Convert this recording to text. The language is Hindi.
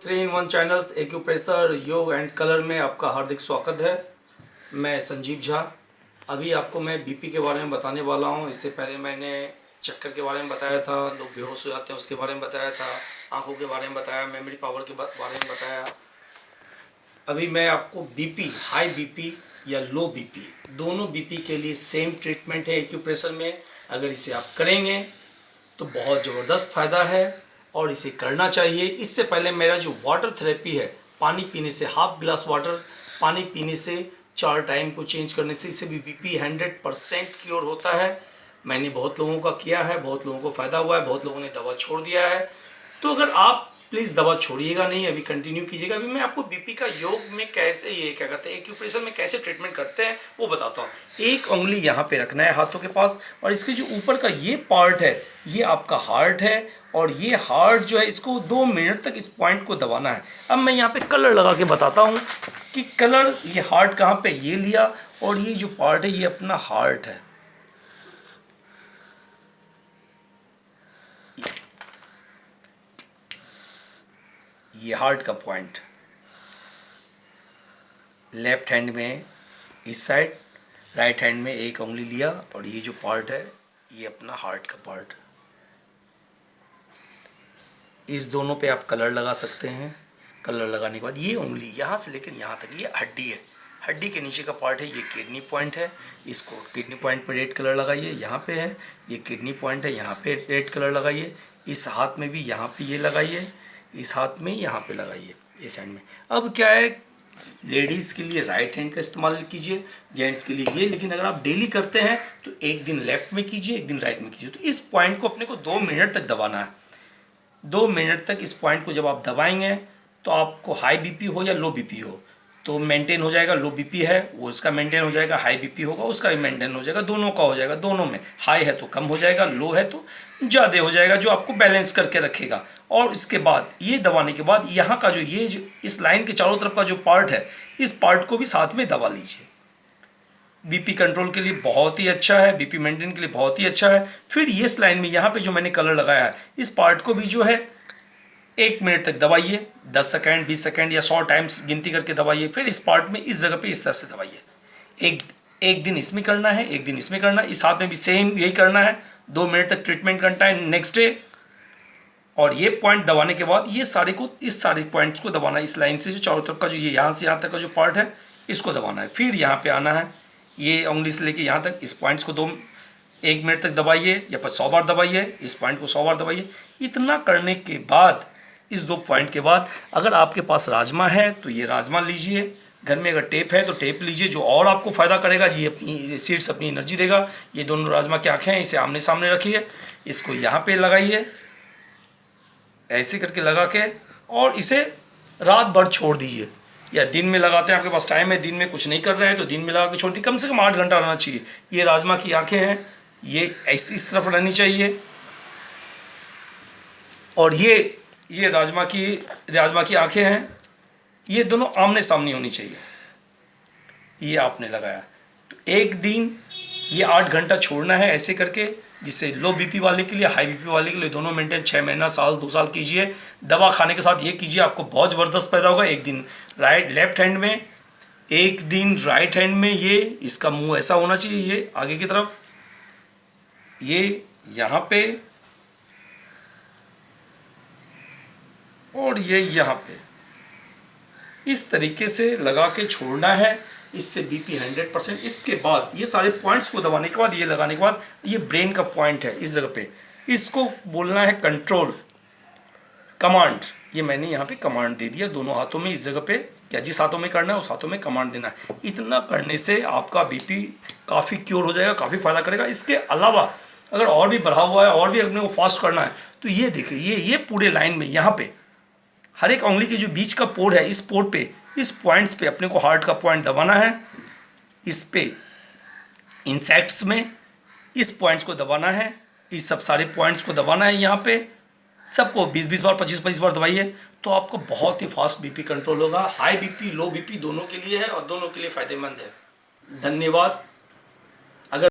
3 इन 1 चैनल्स एक्यूप्रेशर योग एंड कलर में आपका हार्दिक स्वागत है। मैं संजीव झा। अभी आपको मैं बीपी के बारे में बताने वाला हूं। इससे पहले मैंने चक्कर के बारे में बताया था, लोग बेहोश हो जाते हैं उसके बारे में बताया था, आंखों के बारे में बताया, मेमोरी पावर के बारे में बताया। अभी मैं आपको बीपी, हाई बीपी या लो बीपी, दोनों बीपी के लिए सेम ट्रीटमेंट है एक्यूप्रेशर में। अगर इसे आप करेंगे तो बहुत ज़बरदस्त फ़ायदा है और इसे करना चाहिए। इससे पहले मेरा जो वाटर थेरेपी है, पानी पीने से, हाफ ग्लास वाटर पानी पीने से 4 टाइम को चेंज करने से, इससे भी बीपी 100% क्योर होता है। मैंने बहुत लोगों का किया है, बहुत लोगों को फ़ायदा हुआ है, बहुत लोगों ने दवा छोड़ दिया है। तो अगर आप प्लीज़ दवा छोड़िएगा नहीं, अभी कंटिन्यू कीजिएगा। अभी मैं आपको बीपी का योग में कैसे, ये क्या कहते हैं, एक्यूप्रेशर में कैसे ट्रीटमेंट करते हैं वो बताता हूँ। एक उंगली यहाँ पे रखना है हाथों के पास और इसके जो ऊपर का ये पार्ट है ये आपका हार्ट है और ये हार्ट जो है इसको 2 मिनट तक इस पॉइंट को दबाना है। अब मैं यहाँ पे कलर लगा के बताता हूँ कि कलर, ये हार्ट कहाँ पे, ये लिया और ये जो पार्ट है ये अपना हार्ट है। ये हार्ट का पॉइंट लेफ्ट हैंड में इस साइड, राइट हैंड में एक उंगली लिया और ये जो पार्ट है ये अपना हार्ट का पार्ट। इस दोनों पे आप कलर लगा सकते हैं। कलर लगाने के बाद ये उंगली यहाँ से लेकर यहाँ तक, ये हड्डी है, हड्डी के नीचे का पार्ट है, ये किडनी पॉइंट है। इसको किडनी पॉइंट पे रेड कलर लगाइए, यहाँ पे है ये किडनी पॉइंट है, यहाँ पे रेड कलर लगाइए। इस हाथ में भी यहाँ पे ये लगाइए, इस हाथ में यहाँ पे लगाइए, इस साइड में। अब क्या है, लेडीज़ के लिए राइट हैंड का इस्तेमाल कीजिए, जेंट्स के लिए ये। लेकिन अगर आप डेली करते हैं तो एक दिन लेफ्ट में कीजिए, एक दिन राइट में कीजिए। तो इस पॉइंट को अपने को 2 मिनट तक दबाना है। 2 मिनट तक इस पॉइंट को जब आप दबाएंगे तो आपको हाई बीपी हो या लो बीपी हो तो मेंटेन हो जाएगा। लो बीपी है वो उसका मेंटेन हो जाएगा, हाई बीपी होगा उसका भी मेंटेन हो जाएगा, दोनों का हो जाएगा। दोनों में हाई है तो कम हो जाएगा, लो है तो ज़्यादा हो जाएगा, जो आपको बैलेंस करके रखेगा। और इसके बाद ये दबाने के बाद यहाँ का जो ये जो इस लाइन के चारों तरफ का जो पार्ट है, इस पार्ट को भी साथ में दबा लीजिए। बीपी कंट्रोल के लिए बहुत ही अच्छा है, बीपी मेंटेन के लिए बहुत ही अच्छा है। फिर ये इस लाइन में यहाँ पे जो मैंने कलर लगाया है, इस पार्ट को भी जो है 1 मिनट तक दबाइए, 10 सेकंड, 20 सेकंड या 100 टाइम्स गिनती करके दबाइए। फिर इस पार्ट में इस जगह पे इस तरह से दबाइए। एक दिन इसमें करना है, एक दिन इसमें करना है। इस हाथ में भी सेम यही करना है। 2 मिनट तक ट्रीटमेंट करना है नेक्स्ट डे। और ये पॉइंट दबाने के बाद ये सारे को, इस सारे पॉइंट्स को दबाना है। इस लाइन से जो चारों तरफ का जो ये यहाँ से यहाँ तक का जो पार्ट है इसको दबाना है। फिर यहाँ पे आना है, ये उंगली से लेके यहाँ तक इस पॉइंट्स को 1 मिनट तक दबाइए या 100 बार दबाइए, इस पॉइंट को 100 बार दबाइए। इतना करने के बाद, इस 2 पॉइंट के बाद, अगर आपके पास राजमा है तो ये राजमा लीजिए। घर में अगर टेप है तो टेप लीजिए, जो और आपको फ़ायदा करेगा। ये अपनी सीड्स अपनी एनर्जी देगा। ये दोनों राजमा की आँखें हैं, इसे आमने सामने रखिए, इसको यहाँ पे लगाइए, ऐसे करके लगा के, और इसे रात भर छोड़ दीजिए। या दिन में लगाते हैं, आपके पास टाइम है, दिन में कुछ नहीं कर रहे हैं तो दिन में लगा के छोड़ दीजिए। कम से कम 8 घंटा रहना चाहिए। ये राजमा की आँखें हैं, ये ऐसी इस तरफ रहनी चाहिए और ये राजमा की आंखें हैं, ये दोनों आमने सामने होनी चाहिए। ये आपने लगाया तो एक दिन ये 8 घंटा छोड़ना है ऐसे करके, जिससे लो बीपी वाले के लिए, हाई बीपी वाले के लिए दोनों मेंटेन 6 महीना, साल, 2 साल कीजिए। दवा खाने के साथ ये कीजिए, आपको बहुत ज़बरदस्त फायदा होगा। एक दिन लेफ्ट हैंड में, एक दिन राइट हैंड में। ये इसका मुंह ऐसा होना चाहिए, ये आगे की तरफ, ये यहाँ पे और ये यहाँ पे, इस तरीके से लगा के छोड़ना है। इससे बीपी 100%। इसके बाद ये सारे पॉइंट्स को दबाने के बाद, ये लगाने के बाद, ये ब्रेन का पॉइंट है इस जगह पे, इसको बोलना है कंट्रोल, कमांड। ये मैंने यहाँ पे कमांड दे दिया दोनों हाथों में, इस जगह पे, क्या जिस हाथों में करना है उस हाथों में कमांड देना है। इतना करने से आपका बीपी काफ़ी क्योर हो जाएगा, काफ़ी फ़ायदा करेगा। इसके अलावा अगर और भी बढ़ा हुआ है और भी अपने को फास्ट करना है तो ये देखिए, ये पूरे लाइन में यहाँ पे हर एक उंगली के जो बीच का पोर है, इस पोर पे, इस पॉइंट्स पे अपने को हार्ट का पॉइंट दबाना है। इस पे इंसेक्ट्स में इस पॉइंट्स को दबाना है, इस सब सारे पॉइंट्स को दबाना है। यहाँ पे सबको 20-20 बार, 25-25 बार दबाइए तो आपको बहुत ही फास्ट बीपी कंट्रोल होगा। हाई बीपी, लो बीपी दोनों के लिए है और दोनों के लिए फ़ायदेमंद है। धन्यवाद।